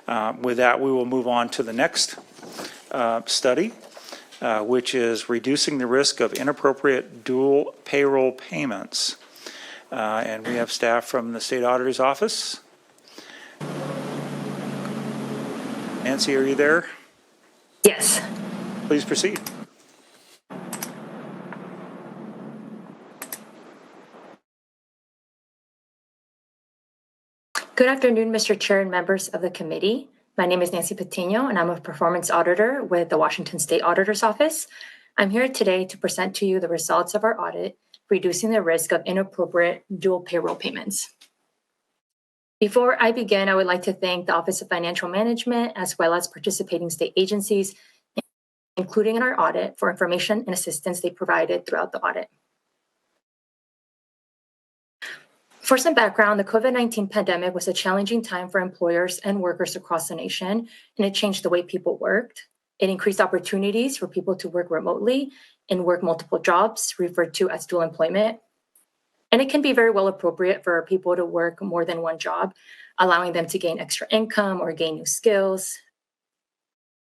With that, we will move on to the next study, which is reducing the risk of inappropriate dual payroll payments. And we have staff from the State Auditor's Office. Nancy, are you there? Yes. Please proceed. Good afternoon, Mr. Chair and members of the committee. My name is Nancy Patino, and I'm a performance auditor with the Washington State Auditor's Office. I'm here today to present to you the results of our audit, reducing the risk of inappropriate dual payroll payments. Before I begin, I would like to thank the Office of Financial Management, as well as participating state agencies, including in our audit, for information and assistance they provided throughout the audit. For some background, the COVID-19 pandemic was a challenging time for employers and workers across the nation, and it changed the way people worked. It increased opportunities for people to work remotely and work multiple jobs, referred to as dual employment. And it can be very well appropriate for people to work more than one job, allowing them to gain extra income or gain new skills.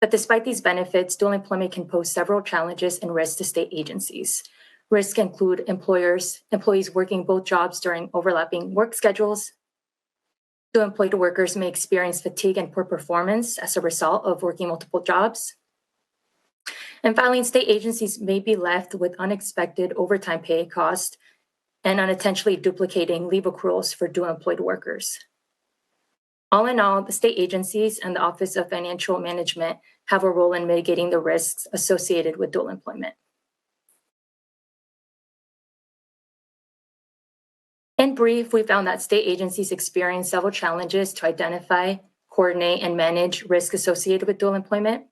But despite these benefits, dual employment can pose several challenges and risks to state agencies. Risks include employees working both jobs during overlapping work schedules. Dual employed workers may experience fatigue and poor performance as a result of working multiple jobs. And finally, state agencies may be left with unexpected overtime pay costs and unintentionally duplicating leave accruals for dual employed workers. All in all, the state agencies and the Office of Financial Management have a role in mitigating the risks associated with dual employment. In brief, we found that state agencies experience several challenges to identify, coordinate, and manage risk associated with dual employment.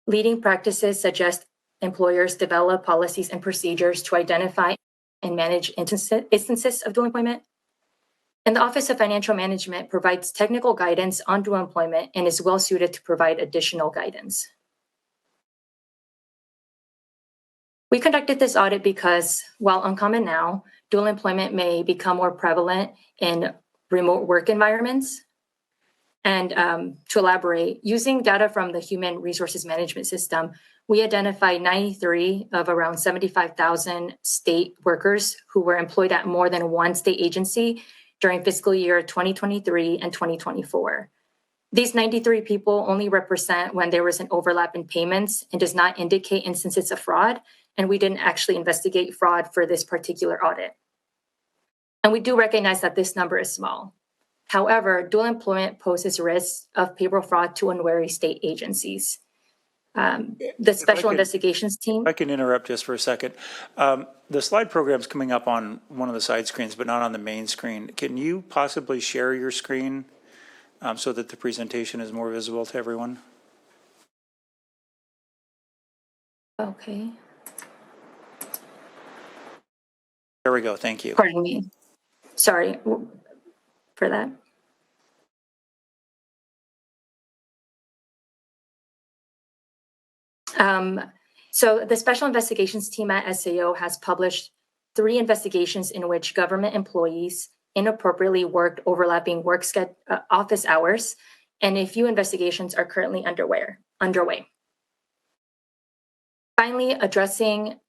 Leading practices suggest employers develop policies and procedures to identify and manage instances of dual employment. And the Office of Financial Management provides technical guidance on dual employment and is well suited to provide additional guidance. We conducted this audit because, while uncommon now, dual employment may become more prevalent in remote work environments. And to elaborate, using data from the Human Resources Management System, we identified 93 of around 75,000 state workers who were employed at more than one state agency during fiscal year 2023 and 2024. These 93 people only represent when there was an overlap in payments and does not indicate instances of fraud, and we didn't actually investigate fraud for this particular audit. And we do recognize that this number is small. However, dual employment poses risks of payroll fraud to unwary state agencies. The Special Investigations Team. If I can interrupt just for a second. The slide program is coming up on one of the side screens, but not on the main screen. Can you possibly share your screen so that the presentation is more visible to everyone? Okay. There we go. Thank you. Pardon me. Sorry for that. So the Special Investigations Team at SAO has published 3 investigations in which government employees inappropriately worked overlapping office hours, and a few investigations are currently underway. Finally, addressing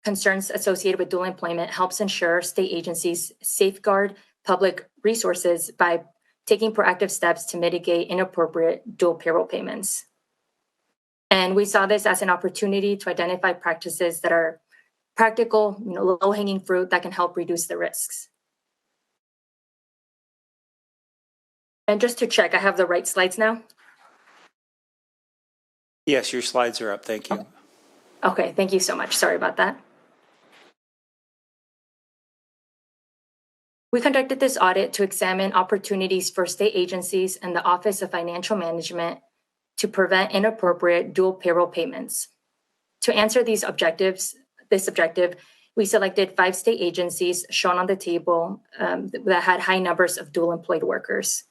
concerns associated with dual employment helps ensure state agencies safeguard public resources by taking proactive steps to mitigate inappropriate dual payroll payments. And we saw this as an opportunity to identify practices that are practical, low-hanging fruit that can help reduce the risks. And just to check, I have the right slides now? Yes, your slides are up. Thank you. Okay, thank you so much. Sorry about that. We conducted this audit to examine opportunities for state agencies and the Office of Financial Management to prevent inappropriate dual payroll payments. To answer this objective, we selected 5 state agencies shown on the table that had high numbers of dual employed workers.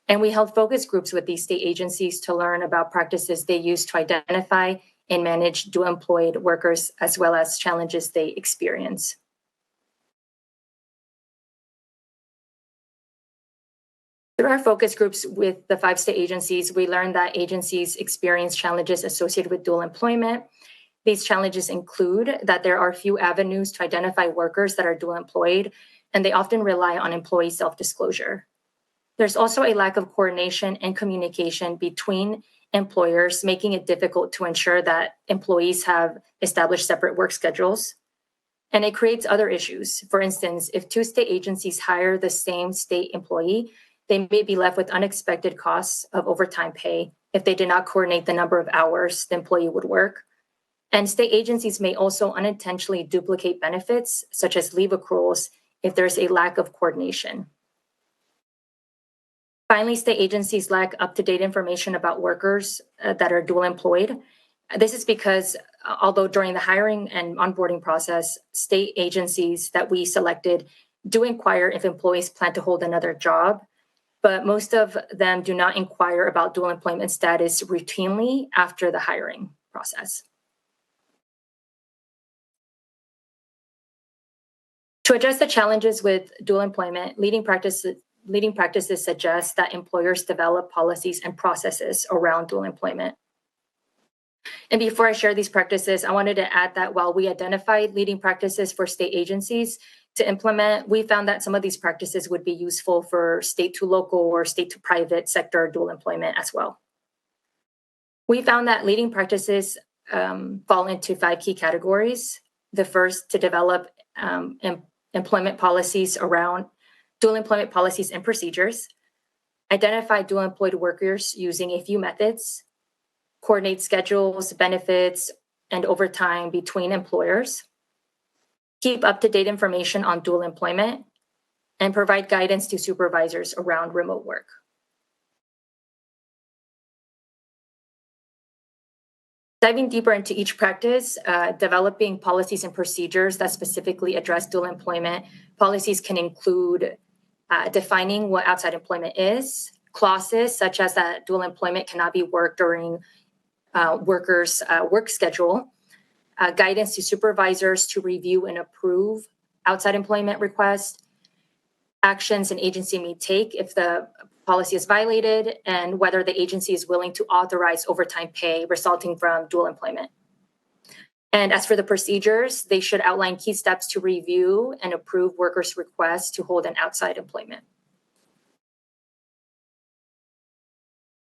And we held focus groups with these state agencies to learn about practices they use to identify and manage dual employed workers, as well as challenges they experience. Through our focus groups with the 5 state agencies, we learned that agencies experience challenges associated with dual employment. These challenges include that there are few avenues to identify workers that are dual employed, and they often rely on employee self-disclosure. There's also a lack of coordination and communication between employers, making it difficult to ensure that employees have established separate work schedules. And it creates other issues. For instance, if 2 state agencies hire the same state employee, they may be left with unexpected costs of overtime pay if they did not coordinate the number of hours the employee would work. And state agencies may also unintentionally duplicate benefits, such as leave accruals, if there's a lack of coordination. Finally, state agencies lack up-to-date information about workers that are dual employed. This is because although during the hiring and onboarding process, state agencies that we selected do inquire if employees plan to hold another job, but most of them do not inquire about dual employment status routinely after the hiring process. To address the challenges with dual employment, leading practices suggest that employers develop policies and processes around dual employment. And before I share these practices, I wanted to add that while we identified leading practices for state agencies to implement, we found that some of these practices would be useful for state to local or state to private sector dual employment as well. We found that leading practices fall into 5 key categories. The first, to develop employment policies around dual employment policies and procedures, identify dual employed workers using a few methods, coordinate schedules, benefits, and overtime between employers, keep up-to-date information on dual employment, and provide guidance to supervisors around remote work. Diving deeper into each practice, developing policies and procedures that specifically address dual employment. Policies can include defining what outside employment is, clauses such as that dual employment cannot be worked during workers' work schedule, guidance to supervisors to review and approve outside employment requests, actions an agency may take if the policy is violated, and whether the agency is willing to authorize overtime pay resulting from dual employment. And as for the procedures, they should outline key steps to review and approve workers' requests to hold an outside employment.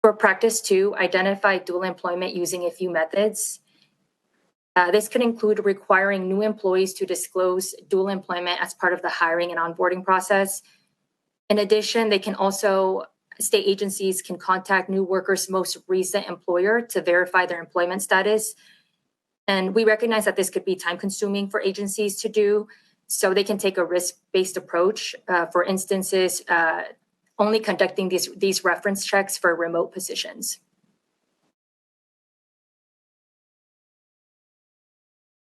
For practice 2, identify dual employment using a few methods. This could include requiring new employees to disclose dual employment as part of the hiring and onboarding process. In addition, state agencies can contact new workers' most recent employer to verify their employment status. And we recognize that this could be time-consuming for agencies to do, so they can take a risk-based approach. For instances, only conducting these reference checks for remote positions.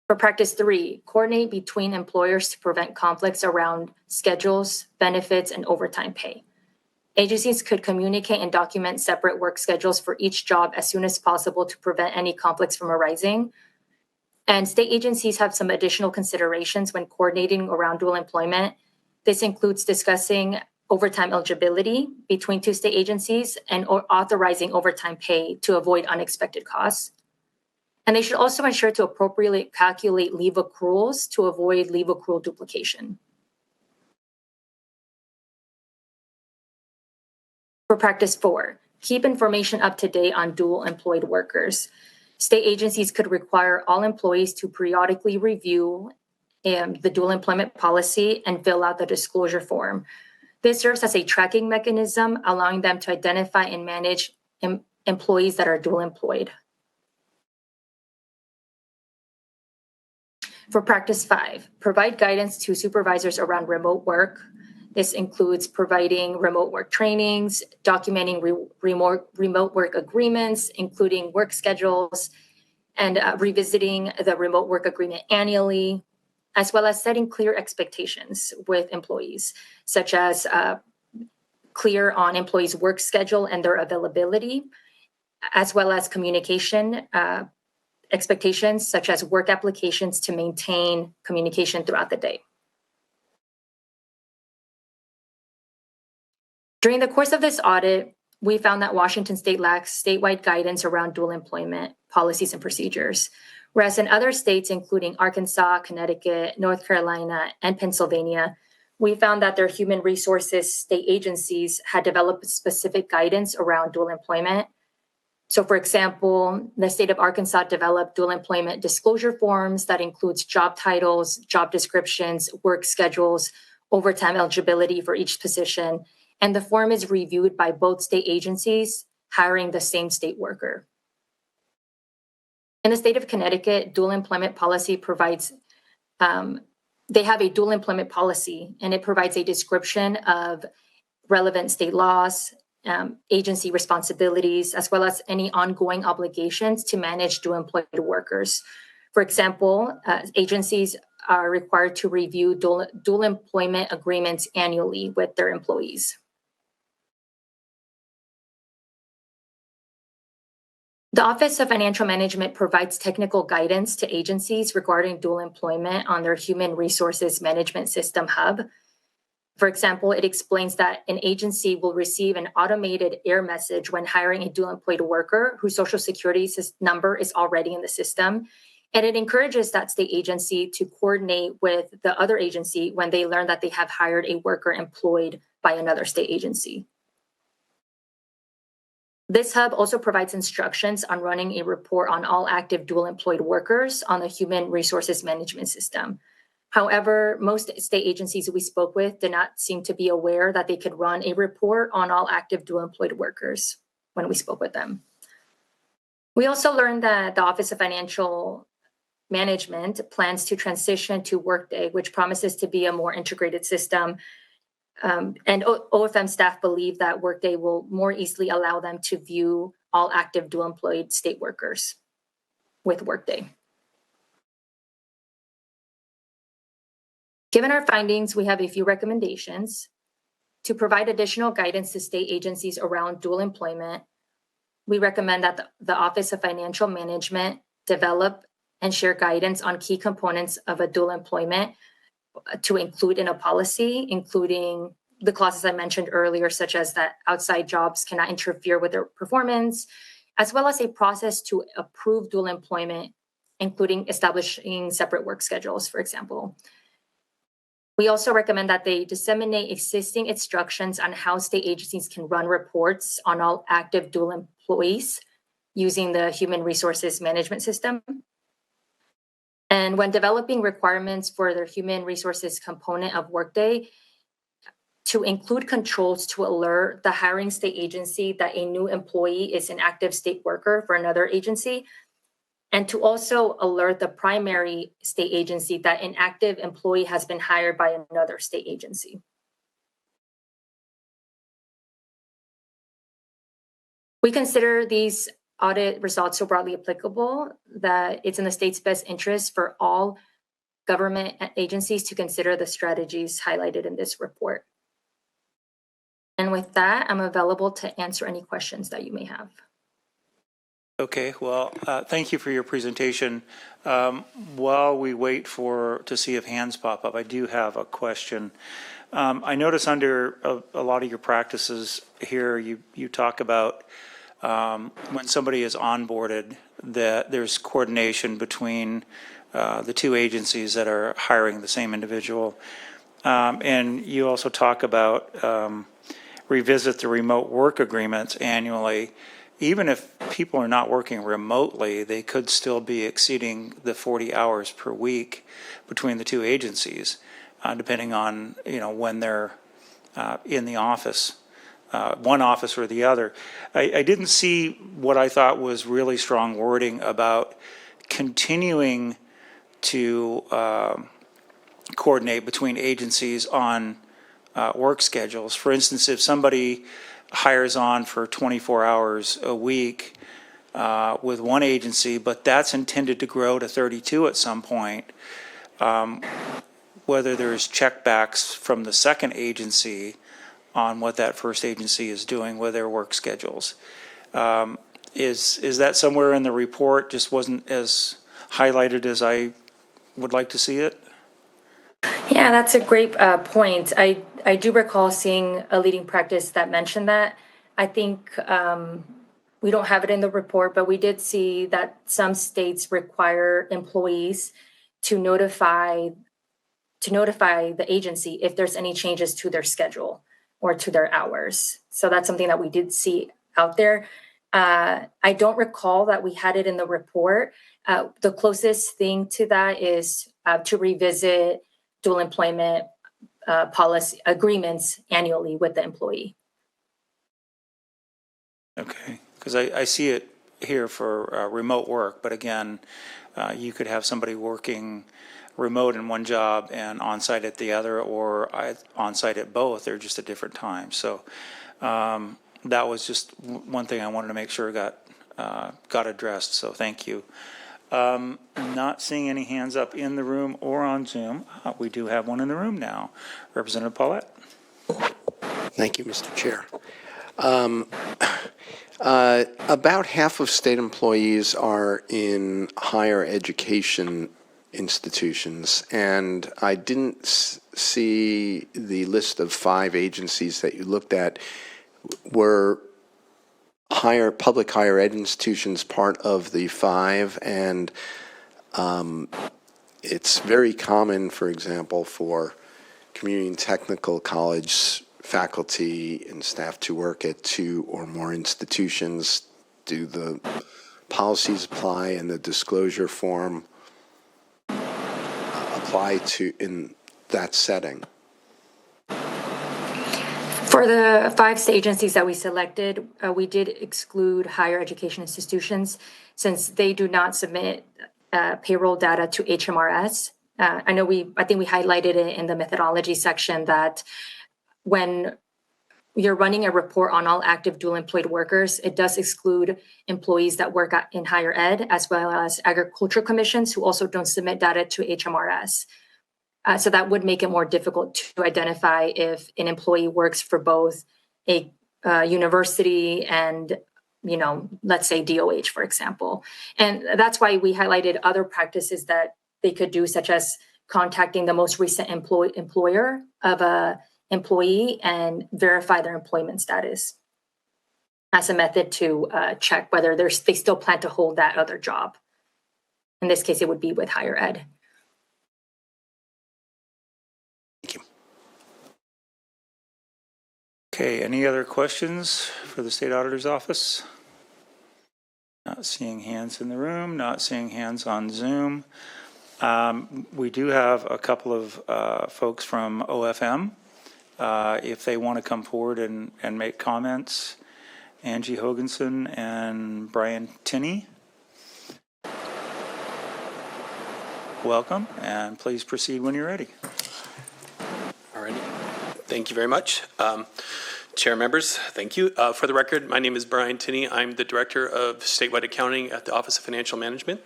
For practice 3, coordinate between employers to prevent conflicts around schedules, benefits, and overtime pay. Agencies could communicate and document separate work schedules for each job as soon as possible to prevent any conflicts from arising. And state agencies have some additional considerations when coordinating around dual employment. This includes discussing overtime eligibility between 2 state agencies and authorizing overtime pay to avoid unexpected costs. And they should also ensure to appropriately calculate leave accruals to avoid leave accrual duplication. For practice 4, keep information up to date on dual employed workers. State agencies could require all employees to periodically review the dual employment policy and fill out the disclosure form. This serves as a tracking mechanism, allowing them to identify and manage employees that are dual employed. For practice 5, provide guidance to supervisors around remote work. This includes providing remote work trainings, documenting remote work agreements, including work schedules, and revisiting the remote work agreement annually, as well as setting clear expectations with employees, such as clear on employees' work schedule and their availability, as well as communication expectations, such as work applications to maintain communication throughout the day. During the course of this audit, we found that Washington state lacks statewide guidance around dual employment policies and procedures, whereas in other states, including Arkansas, Connecticut, North Carolina, and Pennsylvania, we found that their human resources state agencies had developed specific guidance around dual employment. So, for example, the state of Arkansas developed dual employment disclosure forms that includes job titles, job descriptions, work schedules, overtime eligibility for each position, and the form is reviewed by both state agencies hiring the same state worker. In the state of Connecticut, dual employment policy provides, they have a dual employment policy, and it provides a description of relevant state laws, agency responsibilities, as well as any ongoing obligations to manage dual employed workers. For example, agencies are required to review dual employment agreements annually with their employees. The Office of Financial Management provides technical guidance to agencies regarding dual employment on their Human Resources Management System hub. For example, it explains that an agency will receive an automated error message when hiring a dual employed worker whose social security number is already in the system. And it encourages that state agency to coordinate with the other agency when they learn that they have hired a worker employed by another state agency. This hub also provides instructions on running a report on all active dual employed workers on the Human Resources Management System. However, most state agencies we spoke with did not seem to be aware that they could run a report on all active dual employed workers when we spoke with them. We also learned that the Office of Financial Management plans to transition to Workday, which promises to be a more integrated system. And OFM staff believe that Workday will more easily allow them to view all active dual employed state workers with Workday. Given our findings, we have a few recommendations. To provide additional guidance to state agencies around dual employment, we recommend that the Office of Financial Management develop and share guidance on key components of a dual employment to include in a policy, including the clauses I mentioned earlier, such as that outside jobs cannot interfere with their performance, as well as a process to approve dual employment, including establishing separate work schedules, for example. We also recommend that they disseminate existing instructions on how state agencies can run reports on all active dual employees using the Human Resources Management System. And when developing requirements for their human resources component of Workday, to include controls to alert the hiring state agency that a new employee is an active state worker for another agency, and to also alert the primary state agency that an active employee has been hired by another state agency. We consider these audit results so broadly applicable that it's in the state's best interest for all government agencies to consider the strategies highlighted in this report. And with that, I'm available to answer any questions that you may have. Okay, well, thank you for your presentation. While we wait to see if hands pop up, I do have a question. I notice under a lot of your practices here, you talk about when somebody is onboarded, that there's coordination between the two agencies that are hiring the same individual. And you also talk about revisit the remote work agreements annually. Even if people are not working remotely, they could still be exceeding the 40 hours per week between the two agencies, depending on when they're in the office, one office or the other. I didn't see what I thought was really strong wording about continuing to coordinate between agencies on work schedules. For instance, if somebody hires on for 24 hours a week with one agency, but that's intended to grow to 32 at some point, whether there's checkbacks from the second agency on what that first agency is doing with their work schedules. Is that somewhere in the report? Just wasn't as highlighted as I would like to see it? Yeah, that's a great point. I do recall seeing a leading practice that mentioned that. I think we don't have it in the report, but we did see that some states require employees to notify the agency if there's any changes to their schedule or to their hours. So that's something that we did see out there. I don't recall that we had it in the report. The closest thing to that is to revisit dual employment policy agreements annually with the employee. Okay, because I see it here for remote work, but again, you could have somebody working remote in one job and on-site at the other, or on-site at both. They're just at different times. So that was just one thing I wanted to make sure got addressed. So thank you. Not seeing any hands up in the room or on Zoom. We do have one in the room now. Representative Paulette. Thank you, Mr. Chair. About half of state employees are in higher education institutions, and I didn't see the list of 5 agencies that you looked at. Were public higher ed institutions part of the 5? And it's very common, for example, for community and technical college faculty and staff to work at 2 or more institutions. Do the policies apply and the disclosure form apply to in that setting? For the 5 state agencies that we selected, we did exclude higher education institutions since they do not submit payroll data to HMRS. I think we highlighted it in the methodology section that when you're running a report on all active dual employed workers, it does exclude employees that work in higher ed, as well as agricultural commissions who also don't submit data to HMRS. So that would make it more difficult to identify if an employee works for both a university and, let's say DOH, for example. And that's why we highlighted other practices that they could do, such as contacting the most recent employer of a employee and verify their employment status as a method to check whether they still plan to hold that other job. In this case, it would be with higher ed. Thank you. Okay, any other questions for the State Auditor's Office? Not seeing hands in the room, not seeing hands on Zoom. We do have a couple of folks from OFM. If they want to come forward and make comments, Angie Hoganson and Brian Tinney. Welcome, and please proceed when you're ready. All righty. Thank you very much. Chair members, thank you. For the record, my name is Brian Tinney. I'm the Director of Statewide Accounting at the Office of Financial Management.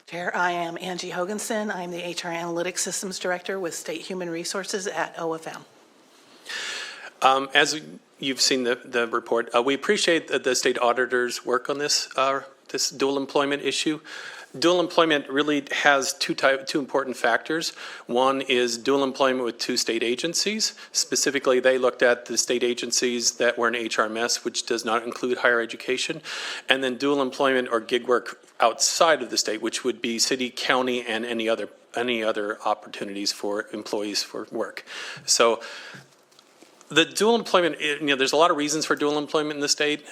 Chair, I am Angie Hoganson. I'm the HR Analytics Systems Director with State Human Resources at OFM. As you've seen the report, we appreciate the state auditors' work on this dual employment issue. Dual employment really has two important factors. One is dual employment with 2 state agencies. Specifically, they looked at the state agencies that were in HRMS, which does not include higher education, and then dual employment or gig work outside of the state, which would be city, county, and any other opportunities for employees for work. So the dual employment, there's a lot of reasons for dual employment in the state.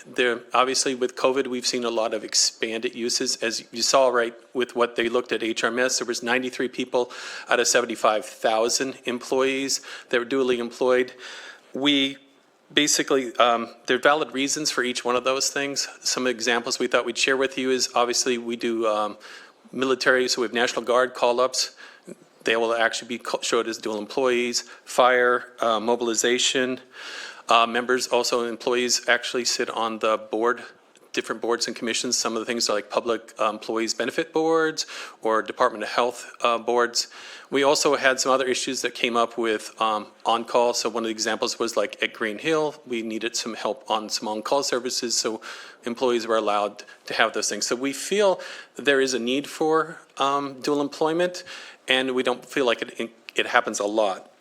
Obviously, with COVID, we've seen a lot of expanded uses. As you saw, right, with what they looked at HRMS, there was 93 people out of 75,000 employees that were dually employed. We basically, there are valid reasons for each one of those things. Some examples we thought we'd share with you is, obviously, we do military, so we have National Guard call-ups. They will actually be showed as dual employees. Fire, mobilization, members, also employees actually sit on the board, different boards and commissions. Some of the things are like public employees benefit boards or Department of Health boards. We also had some other issues that came up with on-call. So one of the examples was like at Green Hill, we needed some help on some on-call services, so employees were allowed to have those things. So we feel that there is a need for dual employment, and we don't feel like it happens a lot.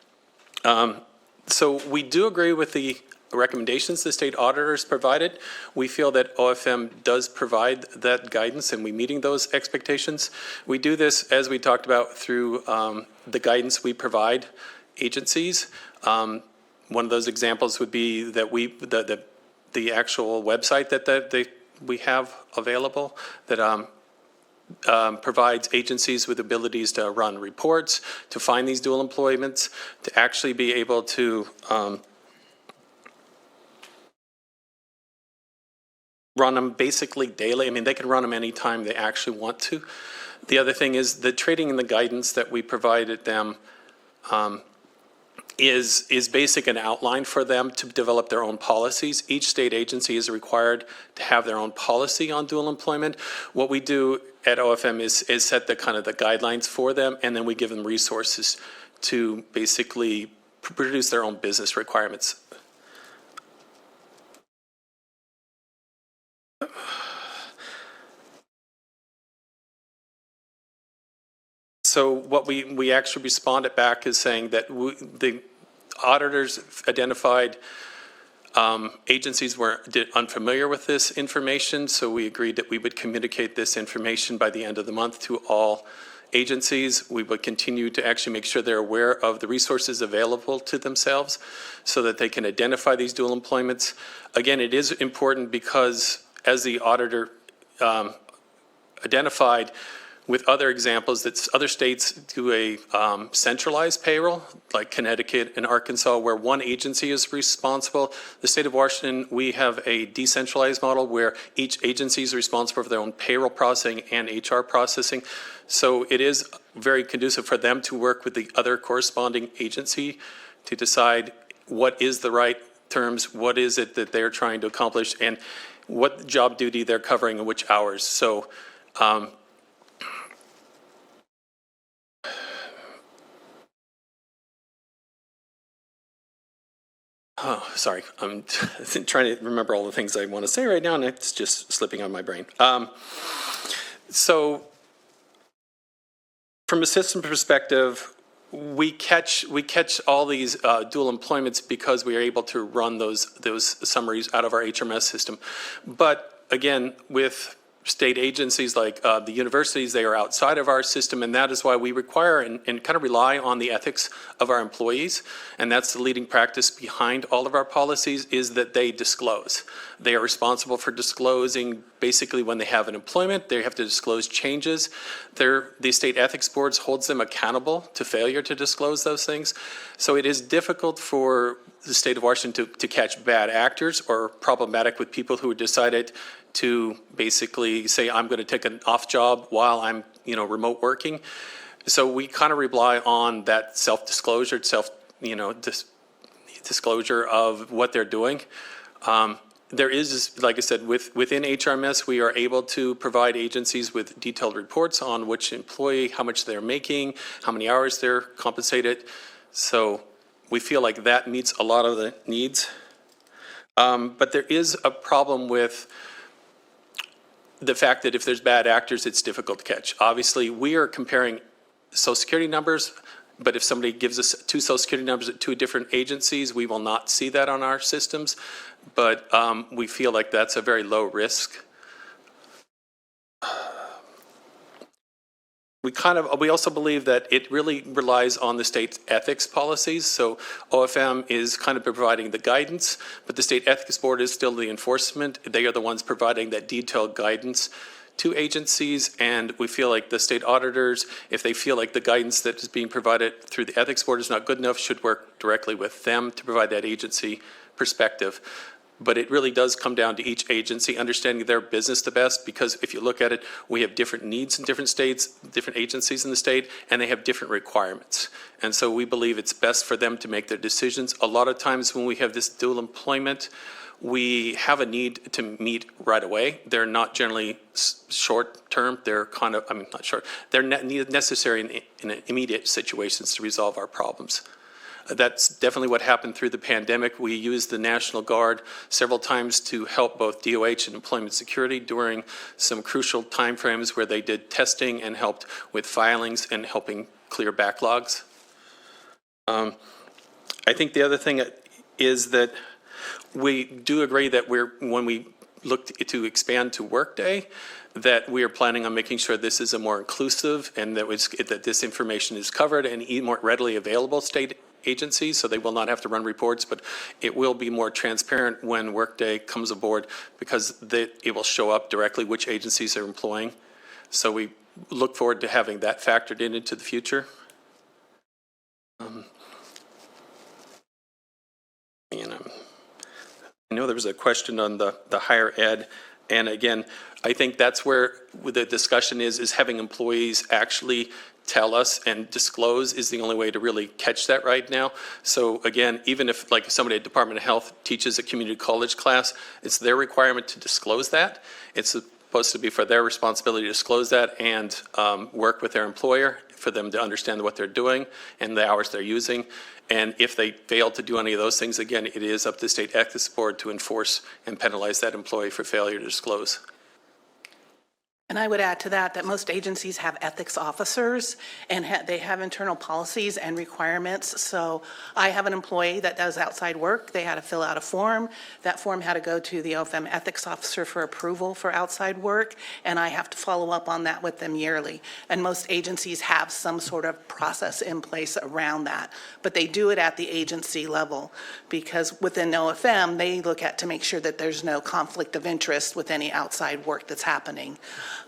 So we do agree with the recommendations the state auditors provided. We feel that OFM does provide that guidance, and we're meeting those expectations. We do this, as we talked about, through the guidance we provide agencies. One of those examples would be that the actual website that we have available that provides agencies with abilities to run reports, to find these dual employments, to actually be able to run them basically daily. I mean, they can run them anytime they actually want to. The other thing is the training and the guidance that we provided them is basic and outline for them to develop their own policies. Each state agency is required to have their own policy on dual employment. What we do at OFM is set the kind of the guidelines for them, and then we give them resources to basically produce their own business requirements. So what we actually responded back is saying that the auditors identified agencies were unfamiliar with this information, so we agreed that we would communicate this information by the end of the month to all agencies. We would continue to actually make sure they're aware of the resources available to themselves so that they can identify these dual employments. Again, it is important because, as the auditor identified, with other examples, that other states do a centralized payroll, like Connecticut and Arkansas, where one agency is responsible. The state of Washington, we have a decentralized model where each agency is responsible for their own payroll processing and HR processing. So it is very conducive for them to work with the other corresponding agency to decide what is the right terms, what is it that they're trying to accomplish, and what job duty they're covering and which hours. So oh, sorry, I'm trying to remember all the things I want to say right now, and it's just slipping on my brain. So from a system perspective, we catch all these dual employments because we are able to run those summaries out of our HRMS system. But again, with state agencies like the universities, they are outside of our system, and that is why we require and kind of rely on the ethics of our employees. And that's the leading practice behind all of our policies, is that they disclose. They are responsible for disclosing basically when they have an employment. They have to disclose changes. The state ethics boards holds them accountable to failure to disclose those things. So it is difficult for the state of Washington to catch bad actors or problematic with people who decided to basically say, I'm going to take an off job while I'm, remote working. So we kind of rely on that self-disclosure, disclosure of what they're doing. There is, like I said, within HRMS, we are able to provide agencies with detailed reports on which employee, how much they're making, how many hours they're compensated. So we feel like that meets a lot of the needs. But there is a problem with the fact that if there's bad actors, it's difficult to catch. Obviously, we are comparing Social Security numbers, but if somebody gives us two Social Security numbers at two different agencies, we will not see that on our systems. But we feel like that's a very low risk. We also believe that it really relies on the state's ethics policies. So OFM is kind of providing the guidance, but the state ethics board is still the enforcement. They are the ones providing that detailed guidance to agencies, and we feel like the state auditors, if they feel like the guidance that is being provided through the ethics board is not good enough, should work directly with them to provide that agency perspective. But it really does come down to each agency understanding their business the best, because if you look at it, we have different needs in different states, different agencies in the state, and they have different requirements. And so we believe it's best for them to make their decisions. A lot of times when we have this dual employment, we have a need to meet right away. They're not generally short-term. They're kind of, not short. They're necessary in immediate situations to resolve our problems. That's definitely what happened through the pandemic. We used the National Guard several times to help both DOH and Employment Security during some crucial timeframes where they did testing and helped with filings and helping clear backlogs. I think the other thing is that we do agree that when we look to expand to Workday, that we are planning on making sure this is a more inclusive and that this information is covered and more readily available state agencies, so they will not have to run reports, but it will be more transparent when Workday comes aboard because it will show up directly which agencies are employing. So we look forward to having that factored into the future. I know there was a question on the higher ed, and again, I think that's where the discussion is having employees actually tell us and disclose is the only way to really catch that right now. So again, even if like somebody at Department of Health teaches a community college class, it's their requirement to disclose that. It's supposed to be for their responsibility to disclose that and work with their employer for them to understand what they're doing and the hours they're using. And if they fail to do any of those things, again, it is up to the state ethics board to enforce and penalize that employee for failure to disclose. And I would add to that most agencies have ethics officers and they have internal policies and requirements. So I have an employee that does outside work. They had to fill out a form. That form had to go to the OFM ethics officer for approval for outside work, and I have to follow up on that with them yearly. And most agencies have some sort of process in place around that, but they do it at the agency level because within OFM, they look at to make sure that there's no conflict of interest with any outside work that's happening.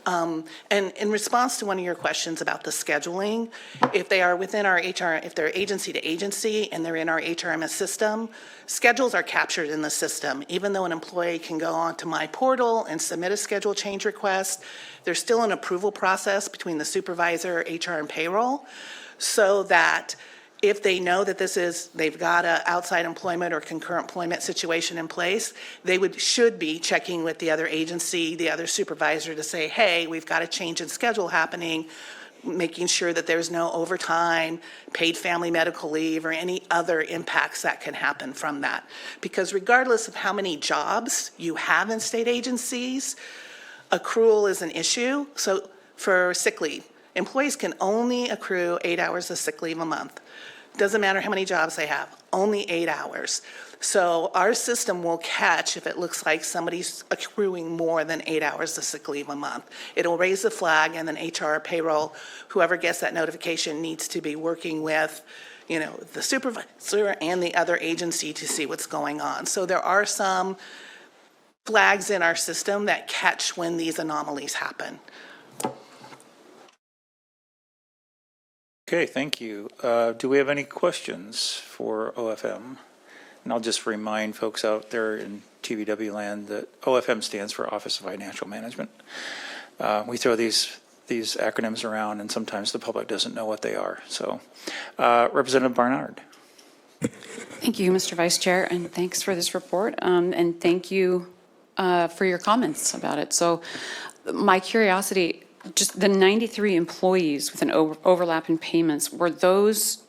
And in response to one of your questions about the scheduling, if they are within our HR, if they're agency to agency and they're in our HRMS system, schedules are captured in the system. Even though an employee can go onto my portal and submit a schedule change request, there's still an approval process between the supervisor, HR, and payroll, so that if they know that they've got an outside employment or concurrent employment situation in place, they should be checking with the other agency, the other supervisor to say, hey, we've got a change in schedule happening, making sure that there's no overtime, paid family medical leave, or any other impacts that can happen from that. Because regardless of how many jobs you have in state agencies, accrual is an issue. So for sick leave, employees can only accrue 8 hours of sick leave a month. Doesn't matter how many jobs they have, only 8 hours. So our system will catch if it looks like somebody's accruing more than 8 hours of sick leave a month. It'll raise the flag, and then HR, payroll, whoever gets that notification needs to be working with, the supervisor and the other agency to see what's going on. So there are some flags in our system that catch when these anomalies happen. Okay, thank you. Do we have any questions for OFM? And I'll just remind folks out there in TVW land that OFM stands for Office of Financial Management. We throw these acronyms around, and sometimes the public doesn't know what they are. So, Representative Barnard. Thank you, Mr. Vice Chair, and thanks for this report, and thank you for your comments about it. So, my curiosity, just the 93 employees with an overlap in payments, were those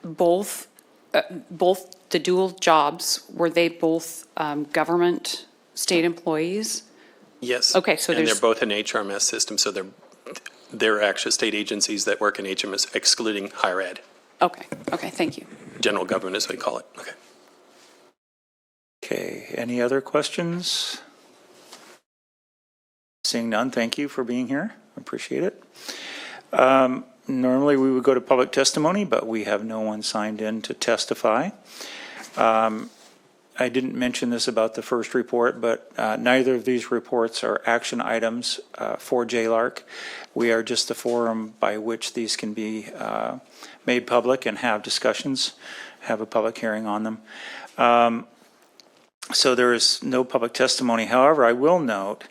both the dual jobs, were they both government, state employees? Yes. Okay, so and they're both in HRMS system, so they're actually state agencies that work in HRMS, excluding higher ed. Okay, thank you. General government, as we call it. Okay, any other questions? Seeing none, thank you for being here. Appreciate it. Normally we would go to public testimony, but we have no one signed in to testify. I didn't mention this about the first report, but neither of these reports are action items for JLARC. We are just the forum by which these can be made public and have discussions, have a public hearing on them. So there is no public testimony. However, I will note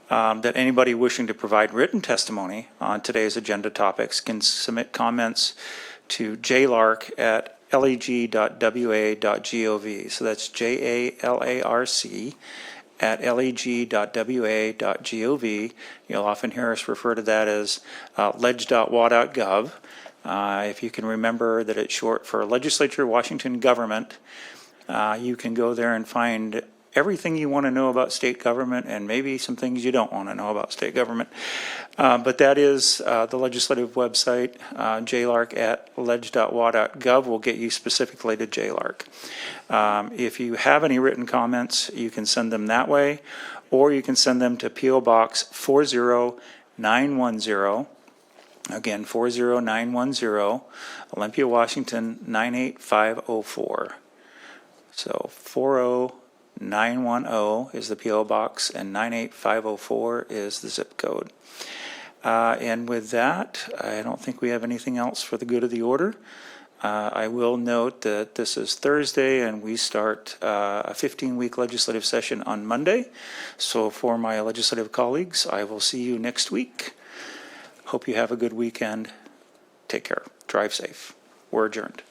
that anybody wishing to provide written testimony on today's agenda topics can submit comments to JLARC at leg.wa.gov. So that's JALARC at leg.wa.gov. You'll often hear us refer to that as leg.wa.gov. If you can remember that it's short for Legislature, Washington Government, you can go there and find everything you want to know about state government and maybe some things you don't want to know about state government. But that is the legislative website. JLARC at leg.wa.gov will get you specifically to JLARC. If you have any written comments, you can send them that way, or you can send them to P.O. Box 40910. Again, 40910, Olympia, Washington, 98504. So 40910 is the P.O. Box, and 98504 is the zip code. And with that, I don't think we have anything else for the good of the order. I will note that this is Thursday, and we start a 15-week legislative session on Monday. So for my legislative colleagues, I will see you next week. Hope you have a good weekend. Take care. Drive safe. We're adjourned.